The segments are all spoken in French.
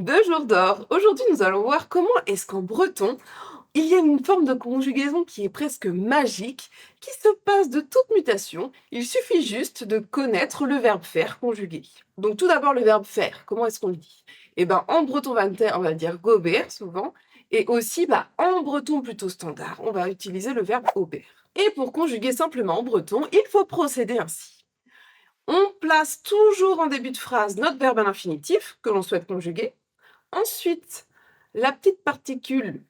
Deux jours d'or. Aujourd'hui, nous allons voir comment est-ce qu'en breton, il y a une forme de conjugaison qui est presque magique, qui se passe de toute mutation. Il suffit juste de connaître le verbe faire conjugué. Donc tout d'abord le verbe faire, comment est-ce qu'on le dit? Eh ben en breton vantais, on va dire gober souvent, et aussi en breton plutôt standard, on va utiliser le verbe ober. Et pour conjuguer simplement en breton, il faut procéder ainsi. On place toujours en début de phrase notre verbe à l'infinitif que l'on souhaite conjuguer. Ensuite, la petite particule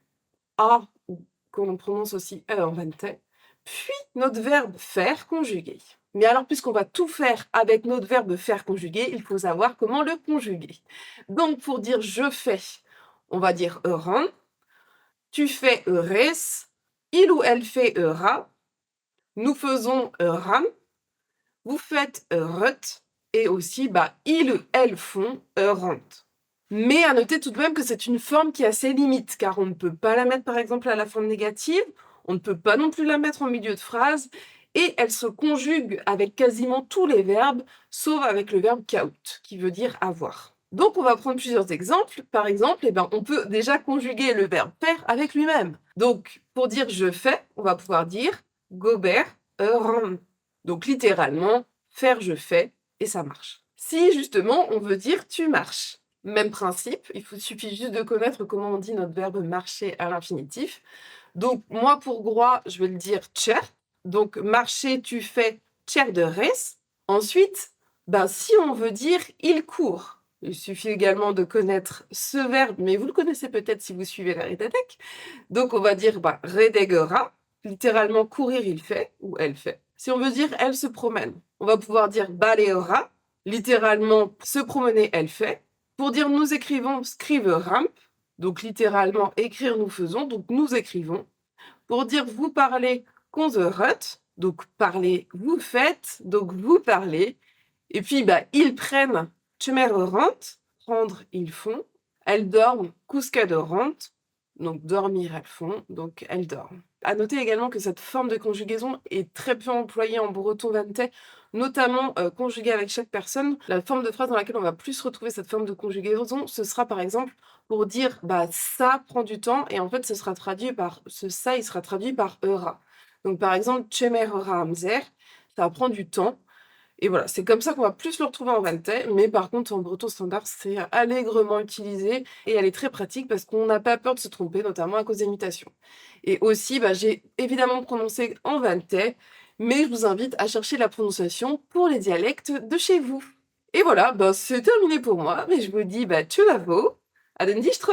a, ou que l'on prononce aussi en vantais, puis notre verbe faire conjugué. Mais alors, puisqu'on va tout faire avec notre verbe faire conjugué, il faut savoir comment le conjuguer. Donc, pour dire je fais, on va dire euran, tu fais eures, il ou elle fait eura, nous faisons euram, vous faites reut, et aussi ils ou elles font eurant. Mais à noter tout de même que c'est une forme qui a ses limites, car on ne peut pas la mettre par exemple à la forme négative, on ne peut pas non plus la mettre en milieu de phrase, et elle se conjugue avec quasiment tous les verbes, sauf avec le verbe kaut, qui veut dire avoir. Donc on va prendre plusieurs exemples. Par exemple, on peut déjà conjuguer le verbe faire avec lui-même. Donc pour dire je fais, on va pouvoir dire gober ran. Donc littéralement, faire je fais, et ça marche. Si justement on veut dire tu marches, même principe, suffit juste de connaître comment on dit notre verbe marcher à l'infinitif. Donc moi pour groix, je vais le dire tcher. Donc marcher, tu fais tcher de res. Ensuite, si on veut dire il court, il suffit également de connaître ce verbe, mais vous le connaissez peut-être si vous suivez la Rédatec. Donc on va dire redegera, littéralement courir il fait, ou elle fait. Si on veut dire elle se promène, on va pouvoir dire baleora, littéralement se promener elle fait. Pour dire nous écrivons, scrive ramp, donc littéralement écrire nous faisons, donc nous écrivons. Pour dire vous parlez, konzeret, donc parler vous faites, donc vous parlez. Et puis ils prennent, tchemererant, prendre ils font. Elles dorment, kuskadorant, donc dormir elles font, donc elles dorment. À noter également que cette forme de conjugaison est très peu employée en breton vantais, notamment conjuguée avec chaque personne. La forme de phrase dans laquelle on va plus retrouver cette forme de conjugaison, ce sera par exemple pour dire ça prend du temps, et en fait ce sera traduit par ce ça, il sera traduit par eura. Donc par exemple, tchemerera amzer, ça prend du temps. Et voilà, c'est comme ça qu'on va plus le retrouver en vantais, mais par contre en breton standard, c'est allègrement utilisé et elle est très pratique parce qu'on n'a pas peur de se tromper, notamment à cause des mutations. Et aussi, j'ai évidemment prononcé en vantais, mais je vous invite à chercher la prononciation pour les dialectes de chez vous. Et voilà, c'est terminé pour moi, mais je vous dis tschüss à den Distro!